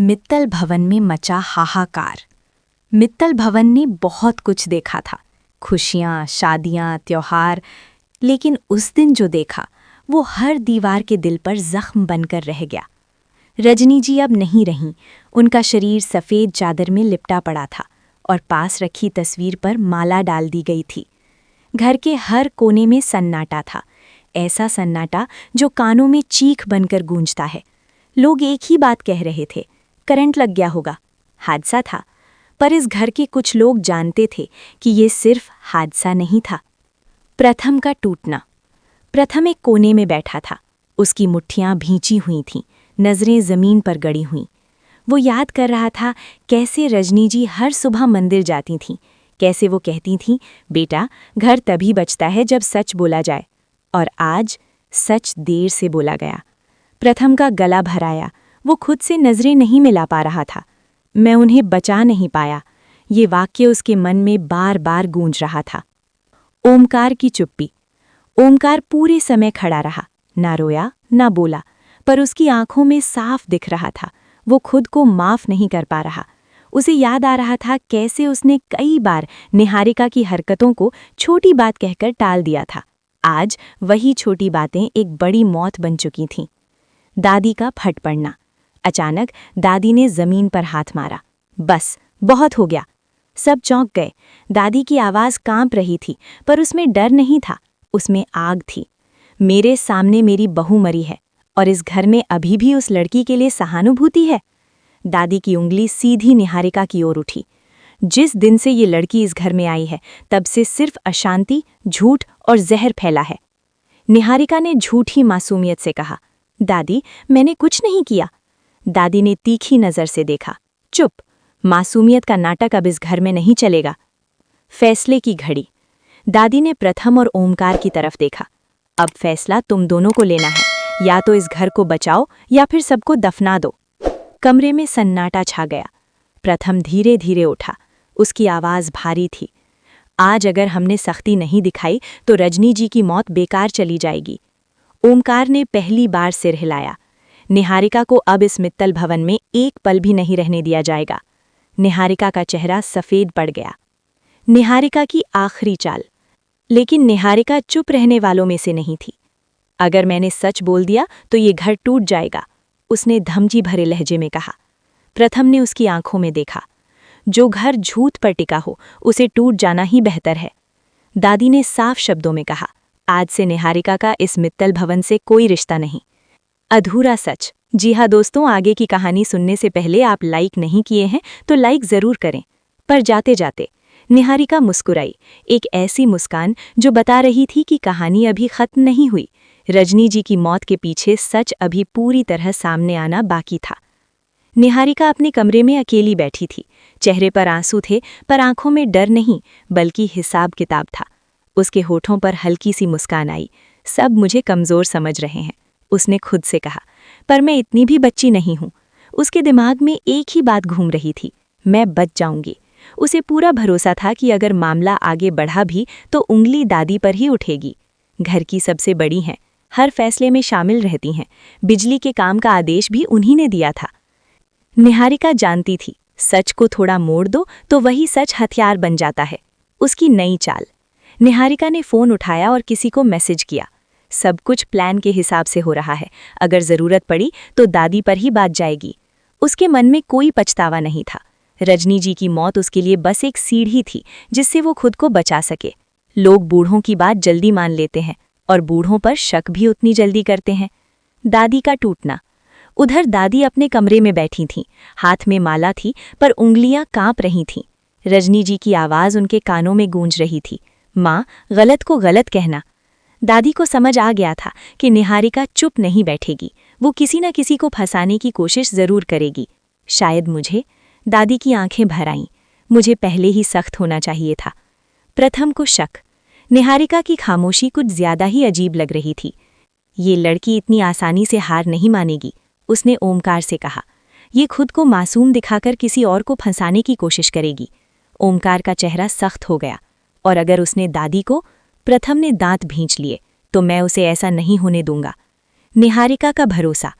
मित्तल भवन में मचा हाहाकार। मित्तल भवन ने बहुत कुछ देखा था, खुशियाँ, शादियाँ, त्योहार, लेकिन उस दिन जो देखा वो हर दीवार के दिल पर जख्म बनकर रह गया। रजनी जी अब नहीं रहीं, उनका शरीर सफ़ेद चादर में लिपटा पड़ा था और पास रखी तस्वीर पर माला डाल दी गई थी। घर के हर कोने में सन्नाटा था, ऐसा सन्नाटा जो कानों में चीख बनकर गूंजता है। लोग एक ही बात कह रहे थे, करंट लग गया होगा, हादसा था। पर इस घर के कुछ लोग जानते थे कि ये सिर्फ हादसा नहीं था। प्रथम का टूटना। प्रथम एक कोने में बैठा था, उसकी मुट्ठियां भींची हुई थीं, नज़रें ज़मीन पर गड़ी हुईं। वो याद कर रहा था कैसे रजनी जी हर सुबह मंदिर जाती थीं, कैसे वो कहती थीं, बेटा घर तभी बचता है जब सच बोला जाए। और आज सच देर से बोला गया। प्रथम का गला भराया, वो खुद से नज़रें नहीं मिला पा रहा था। मैं उन्हें बचा नहीं पाया, ये वाक्य उसके मन में बार बार गूंज रहा था। ओमकार की चुप्पी। ओमकार पूरे समय खड़ा रहा, ना रोया ना बोला, पर उसकी आंखों में साफ दिख रहा था वो खुद को माफ़ नहीं कर पा रहा। उसे याद आ रहा था कैसे उसने कई बार निहारिका की हरकतों को छोटी बात कहकर टाल दिया था। आज वही छोटी बातें एक बड़ी मौत बन चुकी थीं। दादी का फट पड़ना। अचानक दादी ने जमीन पर हाथ मारा। बस, बहुत हो गया। सब चौंक गए। दादी की आवाज़ कांप रही थी, पर उसमें डर नहीं था, उसमें आग थी। मेरे सामने मेरी बहू मरी है और इस घर में अभी भी उस लड़की के लिए सहानुभूति है। दादी की उंगली सीधी निहारिका की ओर उठी। जिस दिन से ये लड़की इस घर में आई है, तब से सिर्फ अशांति, झूठ और जहर फैला है। निहारिका ने झूठी मासूमियत से कहा, दादी मैंने कुछ नहीं किया। दादी ने तीखी नज़र से देखा। चुप, मासूमियत का नाटक अब इस घर में नहीं चलेगा। फैसले की घड़ी। दादी ने प्रथम और ओमकार की तरफ देखा। अब फैसला तुम दोनों को लेना है, या तो इस घर को बचाओ या फिर सबको दफना दो। कमरे में सन्नाटा छा गया। प्रथम धीरे धीरे उठा, उसकी आवाज़ भारी थी। आज अगर हमने सख्ती नहीं दिखाई तो रजनी जी की मौत बेकार चली जाएगी। ओमकार ने पहली बार सिर हिलाया। निहारिका को अब इस मित्तल भवन में एक पल भी नहीं रहने दिया जाएगा। निहारिका का चेहरा सफ़ेद पड़ गया। निहारिका की आखिरी चाल। लेकिन निहारिका चुप रहने वालों में से नहीं थी। अगर मैंने सच बोल दिया तो ये घर टूट जाएगा, उसने धमकी भरे लहजे में कहा। प्रथम ने उसकी आंखों में देखा। जो घर झूठ पर टिका हो उसे टूट जाना ही बेहतर है। दादी ने साफ शब्दों में कहा, आज से निहारिका का इस मित्तल भवन से कोई रिश्ता नहीं। अधूरा सच। जी हाँ दोस्तों, आगे की कहानी सुनने से पहले आप लाइक नहीं किए हैं तो लाइक ज़रूर करें। पर जाते जाते निहारिका मुस्कुराई, एक ऐसी मुस्कान जो बता रही थी कि कहानी अभी खत्म नहीं हुई। रजनी जी की मौत के पीछे सच अभी पूरी तरह सामने आना बाकी था। निहारिका अपने कमरे में अकेली बैठी थी। चेहरे पर आंसू थे, पर आंखों में डर नहीं बल्कि हिसाब किताब था। उसके होठों पर हल्की सी मुस्कान आई। सब मुझे कमज़ोर समझ रहे हैं, उसने खुद से कहा, पर मैं इतनी भी बच्ची नहीं हूँ। उसके दिमाग में एक ही बात घूम रही थी, मैं बच जाऊंगी। उसे पूरा भरोसा था कि अगर मामला आगे बढ़ा भी तो उंगली दादी पर ही उठेगी। घर की सबसे बड़ी हैं, हर फैसले में शामिल रहती हैं। बिजली के काम का आदेश भी उन्हीं ने दिया था। निहारिका जानती थी, सच को थोड़ा मोड़ दो तो वही सच हथियार बन जाता है। उसकी नई चाल। निहारिका ने फ़ोन उठाया और किसी को मैसेज किया। सब कुछ प्लान के हिसाब से हो रहा है, अगर ज़रूरत पड़ी तो दादी पर ही बात जाएगी। उसके मन में कोई पछतावा नहीं था। रजनी जी की मौत उसके लिए बस एक सीढ़ी थी जिससे वो खुद को बचा सके। लोग बूढ़ों की बात जल्दी मान लेते हैं और बूढ़ों पर शक भी उतनी जल्दी करते हैं। दादी का टूटना। उधर दादी अपने कमरे में बैठी थीं, हाथ में माला थी पर उंगलियां कांप रही थीं। रजनी जी की आवाज़ उनके कानों में गूंज रही थी, माँ गलत को गलत कहना। दादी को समझ आ गया था कि निहारिका चुप नहीं बैठेगी, वो किसी न किसी को फंसाने की कोशिश ज़रूर करेगी। शायद मुझे। दादी की आंखें भर आईं। मुझे पहले ही सख्त होना चाहिए था। प्रथम को शक। निहारिका की खामोशी कुछ ज़्यादा ही अजीब लग रही थी। ये लड़की इतनी आसानी से हार नहीं मानेगी, उसने ओमकार से कहा। ये खुद को मासूम दिखाकर किसी और को फंसाने की कोशिश करेगी। ओमकार का चेहरा सख्त हो गया। और अगर उसने दादी को। प्रथम ने दांत भींच लिए, तो मैं उसे ऐसा नहीं होने दूंगा। निहारिका का भरोसा।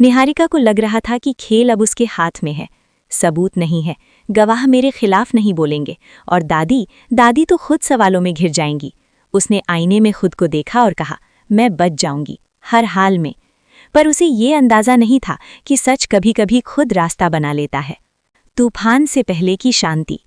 निहारिका को लग रहा था कि खेल अब उसके हाथ में है। सबूत नहीं है, गवाह मेरे खिलाफ नहीं बोलेंगे, और दादी तो खुद सवालों में घिर जाएंगी। उसने आईने में खुद को देखा और कहा, मैं बच जाऊंगी, हर हाल में। पर उसे ये अंदाजा नहीं था कि सच कभी-कभी खुद रास्ता बना लेता है। तूफान से पहले की शांति।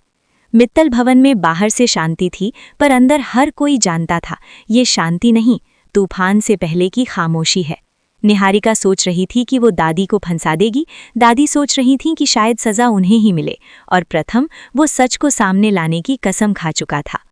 मित्तल भवन में बाहर से शांति थी, पर अंदर हर कोई जानता था ये शांति नहीं, तूफान से पहले की खामोशी है। निहारिका सोच रही थी कि वो दादी को फंसा देगी, दादी सोच रही थी कि शायद सज़ा उन्हें ही मिले, और प्रथम वो सच को सामने लाने की कसम खा चुका था।